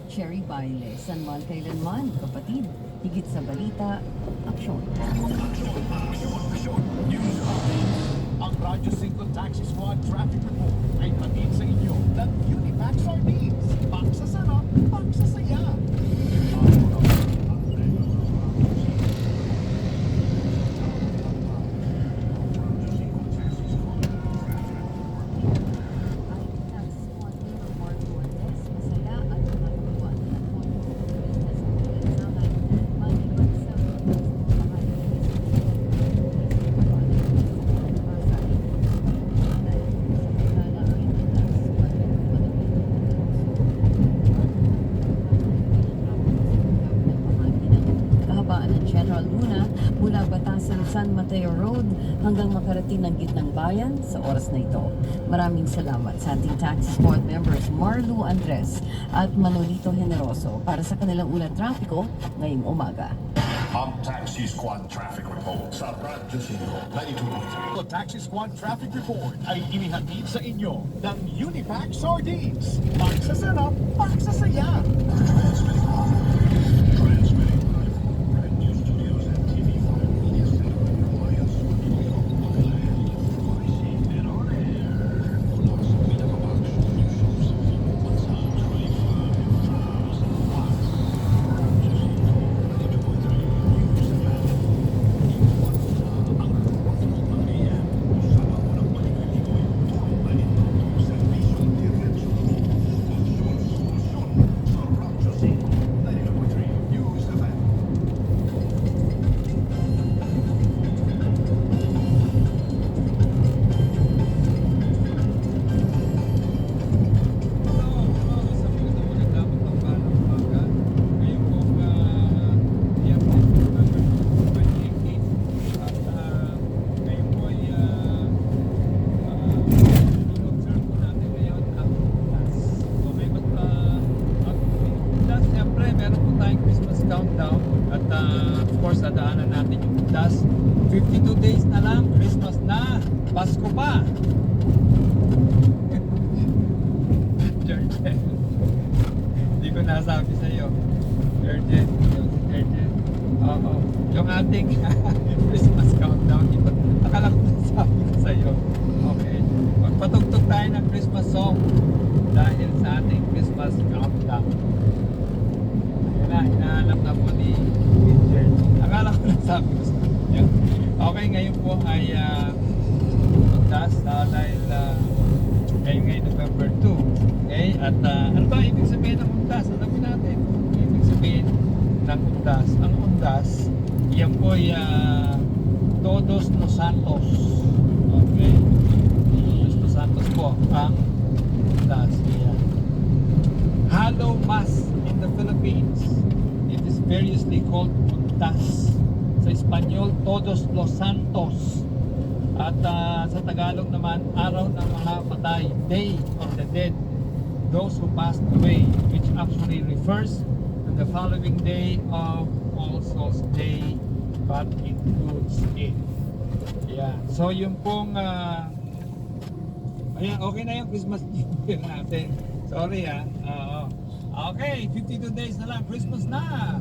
Cherry Baile, San Man kailanman, kapatid. Higit sa balita, aksyon. Ang Radyo 5 Taxi Squad Traffic Report ay hatid sa inyo ng Unipack Sardines. Pangsasarap, pangsasaya. Mula Batasan San Mateo Road hanggang makarating ng gitnang bayan sa oras na ito. Maraming salamat sa ating taxi squad members Marlu Andres at Manolito Generoso para sa kanilang ulat trapiko ngayong umaga. Ang Taxi Squad Traffic Report sa Radyo 5 92.3. Ang Taxi Squad Traffic Report ay inihatid sa inyo ng Unipack Sardines. Pangsasarap, pangsasaya. Transmitting live. Transmitting live from brand new studios at TV5 Media Center in Maya Studio. YC and on air. Mula sa pinaka-action news shows sa buong bansa. 25,000 watts. Radyo 5 92.3. News event. Iwan sa ang ruwag ng AM. Sama mo ng balik-likoy. Tumayin ang servisyo diretso. Solusyon sa Radyo 5 92.3. News event. Countdown at of course dadaanan natin yung das 52 days na lang, Christmas na, Pasko pa. Jordan, hindi ko nasabi sa iyo, Jordan, oo, yung ating Christmas countdown, akala ko nasabi ko sa iyo. Okay, magpatugtog tayo ng Christmas song dahil sa ating Christmas countdown. Hinahanap na po ni Richard. Akala ko lang sabi ko sa kanya. Okay, ngayon po ay magdas dahil ngayon November 2. Okay, at ano ba ibig sabihin ng undas? Alamin natin. Ibig sabihin ng undas. Ang undas, yan po ay Todos los Santos. Okay. Todos los Santos po ang undas. Yan. Hollow Mass in the Philippines. It is variously called Undas. Sa Espanyol, Todos los Santos. At sa Tagalog naman, Araw ng mga Patay, Day of the Dead, those who passed away, which actually refers to the following day of All Souls Day, but includes it. Yeah. So yung pong ayan, okay na yung Christmas New Year natin. Sorry okay, 52 days na lang, Christmas na!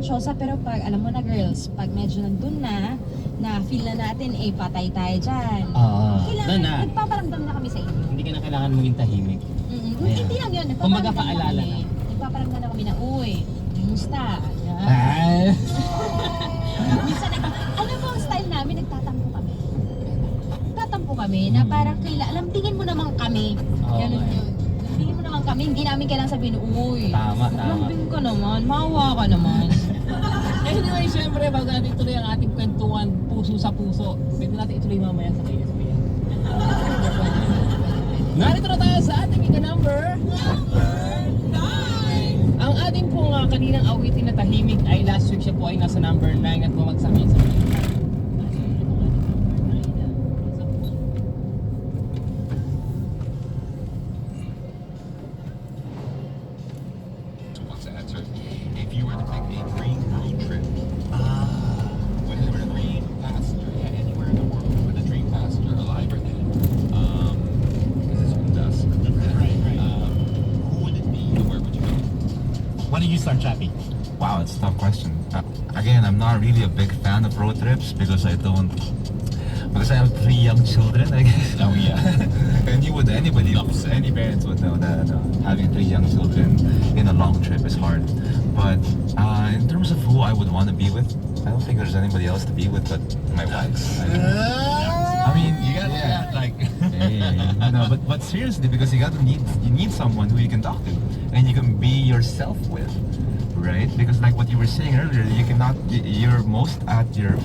diretsosa, pero pag, alam mo na girls, pag medyo nandun na feel na natin, patay tayo dyan. Doon na. Nagpaparamdam na kami sa inyo. Hindi ka na kailangan maging tahimik. Ayan. Hindi lang yun, Kumbaga, nagpaparamdam paalala kami. na. Nagpaparamdam na kami na, uy, kamusta? Yan. Ay. Minsan, alam mo ang style namin, nagtatampo kami. Nagtatampo kami na parang alam, tingin mo naman kami. Ganun yun. Tingin mo naman kami, hindi namin kailangan sabihin, uy, Tama. lambing ka naman, mawa ka naman. Anyway, syempre, bago natin ituloy ang ating kwentuhan, puso sa puso, pwede natin ituloy mamaya sa KSBN. Narito na tayo sa ating ika-number 9. Ang ating pong kaninang awitin na tahimik ay last week siya po ay nasa number 9 at bumagsak ngayon sa So what's the answer? If you were to pick a dream road trip, with a dream passenger, anywhere in the world, with a dream passenger, alive or dead, this is who does. Who would it be and where would you go? Why don't you start, Chappie? Wow, it's a tough question. Again, I'm not really a big fan of road trips because I have 3 young children, I guess. Oh yeah. And any parents would know that having 3 young children in a long trip is hard. But in terms of who I would want to be with, I don't think there's anybody else to be with but my wife. I mean, You got that, like. but seriously, because you need someone who you can talk to and you can be yourself with, right? Because like what you were saying earlier, you're most at your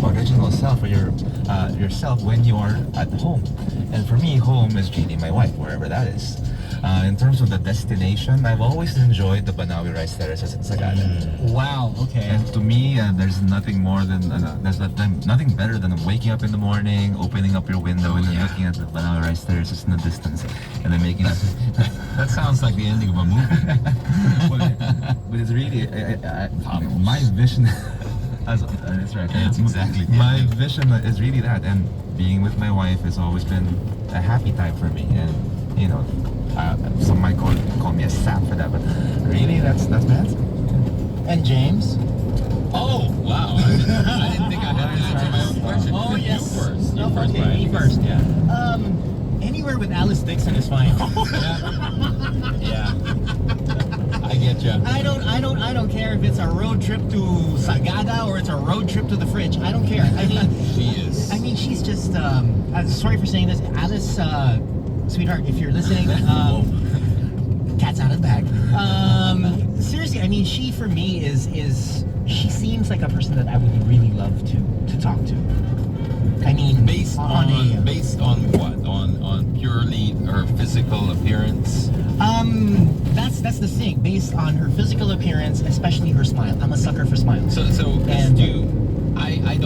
original self or yourself when you are at home. And for me, home is really my wife, wherever that is. In terms of the destination, I've always enjoyed the Banawi Rice Terraces in Sagada. Wow, okay. And to me, there's nothing more than nothing better than waking up in the morning, opening up your window, and then looking at the Banawi Rice Terraces in the distance, and then making That sounds like the ending of a movie. but it's really my vision. That's right. That's exactly the my ending. vision is really that, and being with my wife has always been a happy time for me, and some might call me a sap for that, but really that's my answer. And James? Oh, wow. I didn't think I had to answer my own question. Oh, yes. You first. You Oh, first, okay, Brian. me first. Yeah. Anywhere with Alice Dixon is fine. Yeah. I get you. I don't care if it's a road trip to Sagada or it's a road trip to the fridge. I don't care. She is. I mean, she's just. Sorry for saying this, Alice. Sweetheart, if you're listening, cat's out of the bag. Seriously, I mean, she for me is she seems like a person that I would really love to talk to. I mean, Based on what? On purely her physical appearance. That's the thing. Based on her physical appearance, especially her smile. I'm a sucker for smiles. So And- I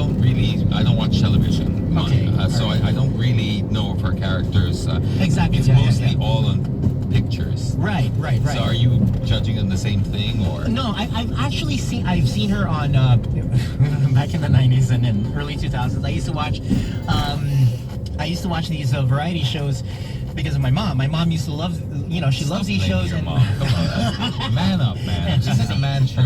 don't watch television. Okay, So alright. I don't really know of her characters. Exactly, It's yeah, yeah, mostly yeah. all on pictures. Right. So are you judging on the same thing or? No, I've actually seen her on back in the 90s and in early 2000s. I used to watch these variety shows because of my mom. My mom used to love, she loves these blaming shows. your And mom. Come on. Man up, man. This is a man show.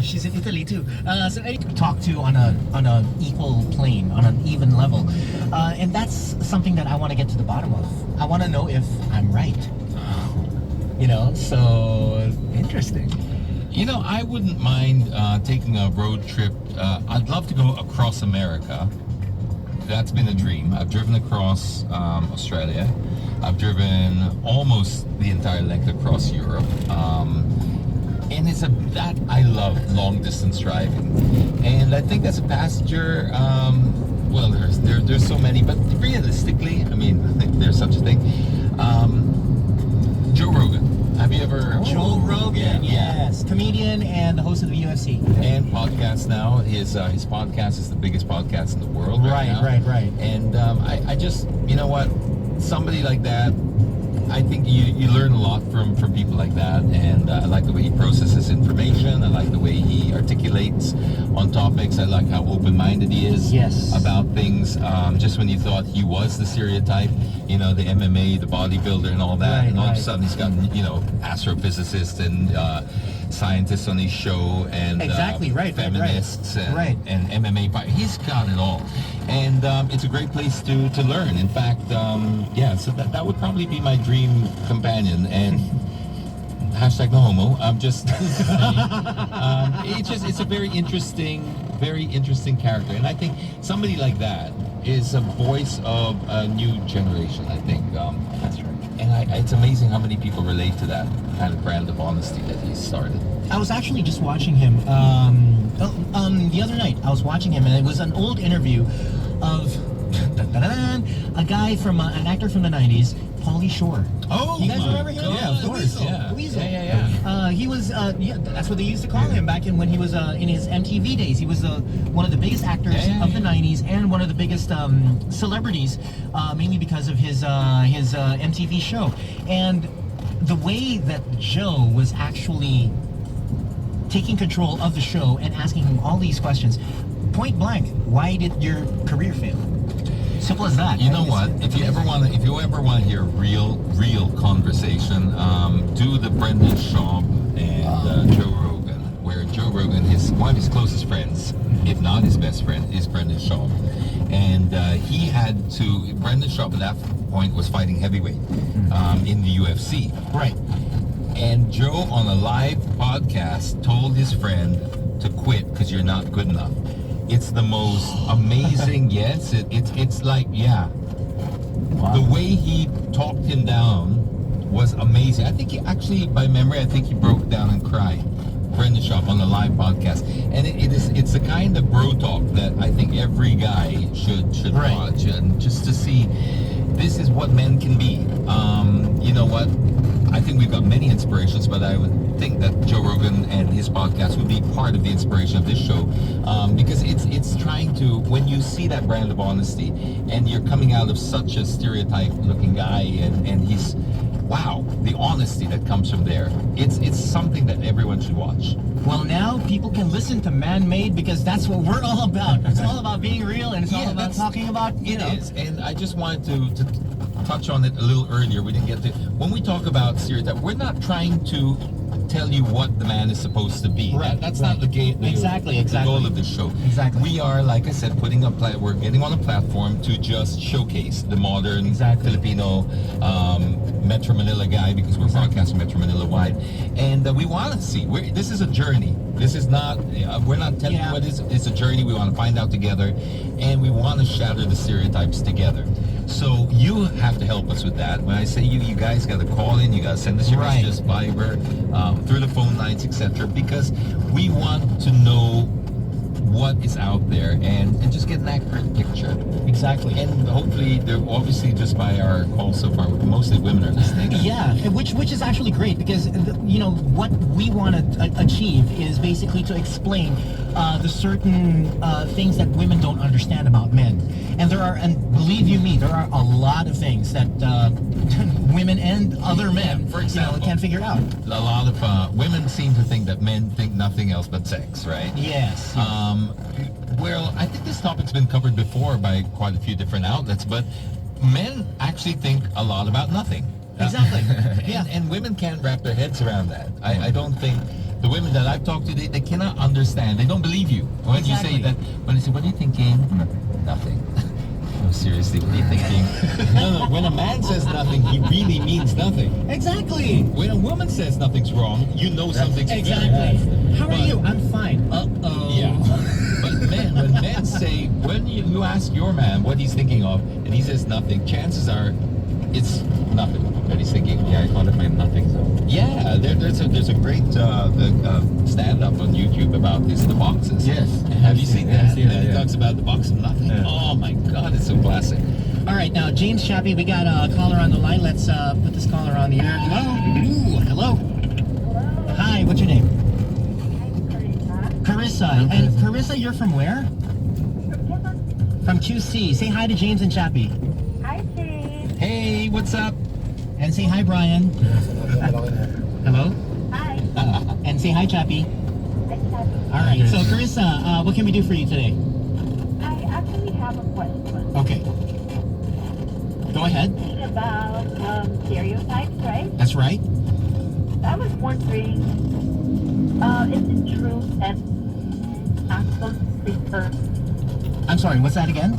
she's in Italy too. So I talk to on an equal plane, on an even level, and that's something that I want to get to the bottom of. I want to know if I'm right. So interesting. I wouldn't mind taking a road trip. I'd love to go across America. That's been a dream. I've driven across Australia. I've driven almost the entire length across Europe. And I love long distance driving. And I think as a passenger, well, there's so many, but realistically, I mean, I think there's such a thing. Joe Rogan. Have you ever? Joe Rogan, yes, comedian and the host of the UFC. And podcast now. His podcast is the biggest podcast in the world right now. Right. And I just, somebody like that, I think you learn a lot from people like that. And I like the way he processes information. I like the way he articulates on topics. I like how open-minded he is about things. Just when you thought he was the stereotype, the MMA, the bodybuilder and all that. Right, and all of a right. sudden he's got, astrophysicist and scientists on his show and Exactly, right, feminists right. and MMA fighters. He's got it all, and it's a great place to learn. In fact, so that would probably be my dream companion. And hashtag no homo. I'm just it's a very interesting character, and I think somebody like that is a voice of a new generation. I think that's right. And it's amazing how many people relate to that kind of brand of honesty that he started. I was actually just watching him the other night. I was watching him, and it was an old interview of a guy from an actor from the 90s, Pauly Shore. Oh, you guys remember him? Yeah, of course. The Weasel. Yeah. He was, that's what they used to call him back when he was in his MTV days. He was one of the biggest actors of the 90s and one of the biggest celebrities, mainly because of his MTV show. And the way that Joe was actually taking control of the show and asking him all these questions, point blank, why did your career fail? Simple as that. You know what? If you ever want to hear real conversation, do the Brendan Schaub and Joe Rogan, where Joe Rogan, one of his closest friends, if not his best friend, is Brendan Schaub, and Brendan Schaub at that point was fighting heavyweight in the UFC. Right. And Joe on a live podcast told his friend to quit because you're not good enough. It's the most amazing. Yes, it's like, yeah. Wow. The way he talked him down was amazing. I think by memory, I think he broke down and cried. Brendan Schaub on the live podcast, and it's the kind of bro talk that I think every guy should watch, and just to see this is what men can be. You know what? I think we've got many inspirations, but I would think that Joe Rogan and his podcast would be part of the inspiration of this show, because it's trying to, when you see that brand of honesty and you're coming out of such a stereotype looking guy, and he's, wow, the honesty that comes from there, it's something that everyone should watch. Well, now people can listen to Man-Made, because that's what we're all about. It's all about being real, and it's all about talking about, It is, and I just wanted to touch on it a little earlier. We didn't get to, when we talk about stereotype, we're not trying to tell you what the man is supposed to be. Right. That's not the game. Exactly. The goal of the show. Exactly. We are, like I said, we're getting on a platform to just showcase the modern Filipino Metro Manila guy, because we're broadcasting Metro Manila wide, and we want to see. This is a journey. This is not. We're not telling you what it is. It's a journey. We want to find out together, and we want to shatter the stereotypes together. So you have to help us with that. When I say you guys got to call in. You got to send us your messages, Viber, through the phone lines, etc. Because we want to know what is out there and just get an accurate picture. Exactly. And hopefully, they're obviously, just by our call so far, mostly women are listening. Yeah, which is actually great, because what we want to achieve is basically to explain the certain things that women don't understand about men. And believe you me, there are a lot of things that women and other men, for example, can't figure out. A lot of women seem to think that men think nothing else but sex, right? Yes. Well, I think this topic's been covered before by quite a few different outlets, but men actually think a lot about nothing. Exactly. Yeah. And women can't wrap their heads around that. I don't think the women that I've talked to, they cannot understand. They don't believe you when you say that. When they say, "What are you thinking?" Nothing. No, seriously, what are you thinking? No. When a man says nothing, he really means nothing. Exactly. When a woman says nothing's wrong, you know something's exactly. How are you? I'm fine. Uh-oh. Yeah. But when men say, when you ask your man what he's thinking of, and he says nothing, chances are it's nothing that he's thinking. Yeah, I thought it meant nothing. So yeah, there's a great stand-up on YouTube about this, the boxes. Yes. Have you seen that? Yeah, He talks about the box of nothing. Yeah. Oh my God, it's so classic. All right, now James Chappie, we got a caller on the line. Let's put this caller on the air. Hello. Ooh, hello. Hello. Hi. What's your name? Carissa. And Carissa, you're from where? From QC. Say hi to James and Chappie. Hi, James. Hey, what's up? And say hi, Brian. Hello. Hi. And say hi, Chappie. Hi, Chappie. All right. So, Carissa, what can we do for you today? I actually have a question. Okay. Go ahead. It's about stereotypes, right? That's right. I was wondering, Is it true that actually prefer? I'm sorry, what's that again?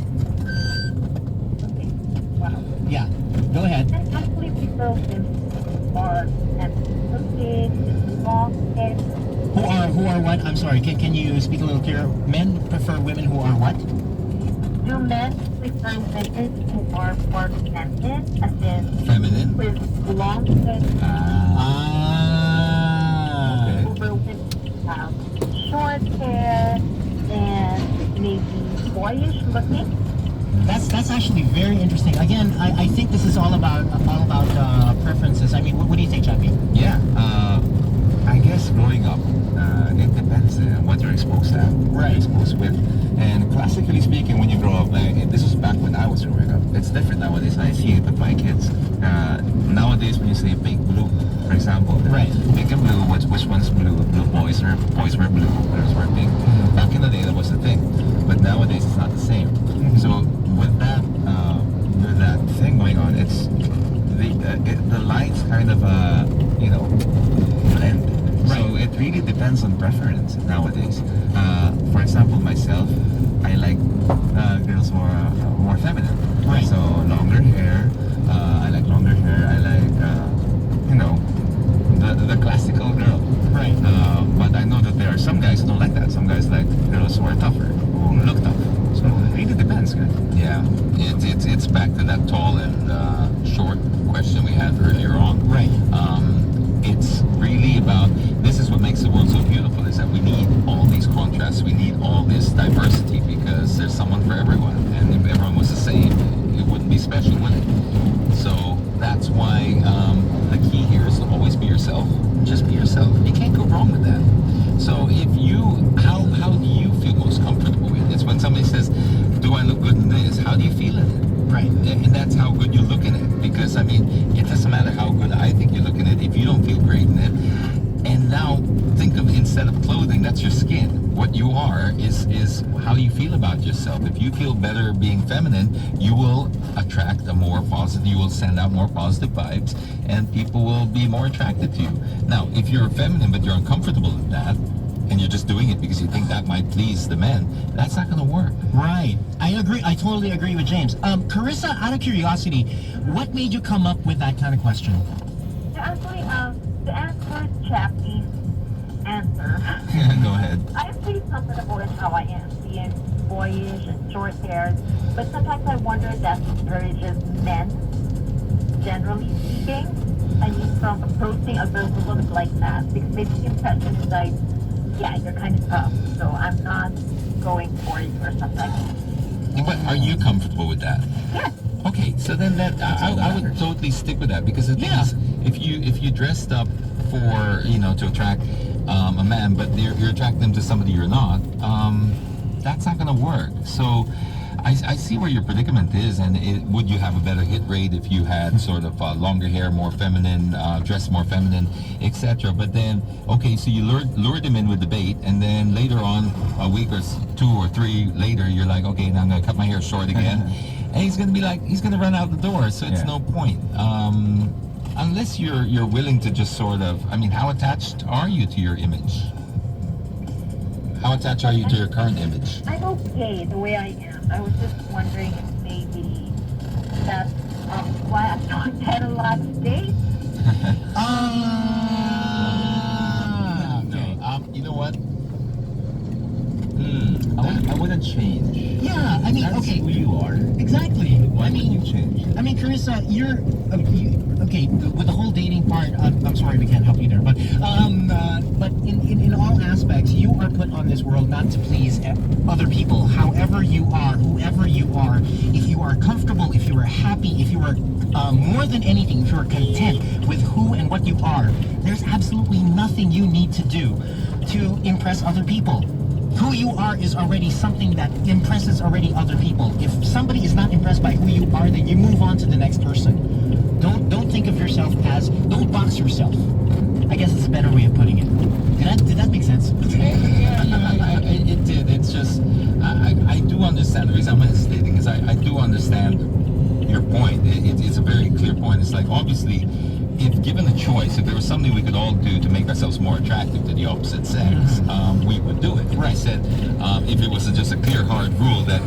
Okay, wow. Yeah, go ahead. Men actually prefer women or cooking, long hair. Who are what? I'm sorry, can you speak a little clearer? Men prefer women who are what? Do men prefer women who are more feminine, as in Feminine? with long hair, Ah. over women who have short hair and maybe boyish looking? That's actually very interesting. Again, I think this is all about preferences. I mean, what do you think, Chappie? Yeah, I guess growing up, it depends on what you're exposed to, what Right. you're exposed with. And classically speaking, when you grow up, this was back when I was growing up. It's different nowadays. I see it with my kids. Nowadays, when you say pink blue, for example, Right. pink and blue, which one's blue? Blue boys were blue, girls were pink. Back in the day, that was the thing. But nowadays, it's not the same. So with that thing going on, it's the lines kind of blend. So it really depends on preference nowadays. For example, myself, I like girls who are more feminine. Right. So longer hair. I like longer hair. I like the classical girl. Right. But I know that there are some guys who don't like that. Some guys like girls who are tougher, who look tough. So it really depends, guys. Yeah, it's back to that tall and short question we had earlier on. Right. It's really about, this is what makes the world so beautiful, is that we need all these contrasts, we need all this diversity, because there's someone for everyone, and if everyone was the same, it wouldn't be special, would it? So that's why the key here is to always be yourself. Just be yourself. You can't go wrong with that. So how do you feel most comfortable with? It's when somebody says, do I look good in this? How do you feel in it? Right. And that's how good you look in it. Because, I mean, it doesn't matter how good I think you look in it if you don't feel great in it. And now, think of, instead of clothing, that's your skin. What you are is how you feel about yourself. If you feel better being feminine, you will attract a more positive, you will send out more positive vibes, and people will be more attracted to you. Now, if you're feminine but you're uncomfortable with that, and you're just doing it because you think that might please the men, that's not going to work. Right. I agree. I totally agree with James. Carissa, out of curiosity, what made you come up with that kind of question? Actually, to answer Chappie's answer, Go ahead. I'm pretty comfortable in how I am, being boyish and short haired, but sometimes I wonder if that discourages men, generally speaking. I mean, from approaching a girl who looks like that, because maybe the impression is like, yeah, you're kind of tough, so I'm not going for you or something. But are you comfortable with that? Yes. Okay, so then I would totally stick with that, because the thing is, if you dressed up for, to attract a man, but you're attracting them to somebody you're not, that's not going to work. So I see where your predicament is, and would you have a better hit rate if you had sort of longer hair, more feminine, dressed more feminine, etc. But then, okay, so you lured him in with the bait, and then later on, a week or 2 or 3 later, you're like, okay, now I'm going to cut my hair short again. And he's going to be like, he's going to run out the door, so it's no point. Unless you're willing to just sort of, I mean, how attached are you to your image? How attached are you to your current image? I'm okay the way I am. I was just wondering if maybe that's why I'm not getting a lot of dates. Okay. You know what? I wouldn't change. Yeah, I mean, That's okay. who you are. Exactly. Why would you change? I mean, Carissa, you're okay with the whole dating part. I'm sorry we can't help you there, but in all aspects, you are put on this world not to please other people. However you are, whoever you are, if you are comfortable, if you are happy, if you are more than anything, if you are content with who and what you are, there's absolutely nothing you need to do to impress other people. Who you are is already something that impresses already other people. If somebody is not impressed by who you are, then you move on to the next person. Don't think of yourself as, don't box yourself. I guess it's a better way of putting it. Did that make sense? Yeah, it did. It's just, I do understand. The reason I'm hesitating is I do understand your point. It's a very clear point. It's like, obviously, if given a choice, if there was something we could all do to make ourselves more attractive to the opposite sex, we would do it. If I said, if it was just a clear, hard rule that,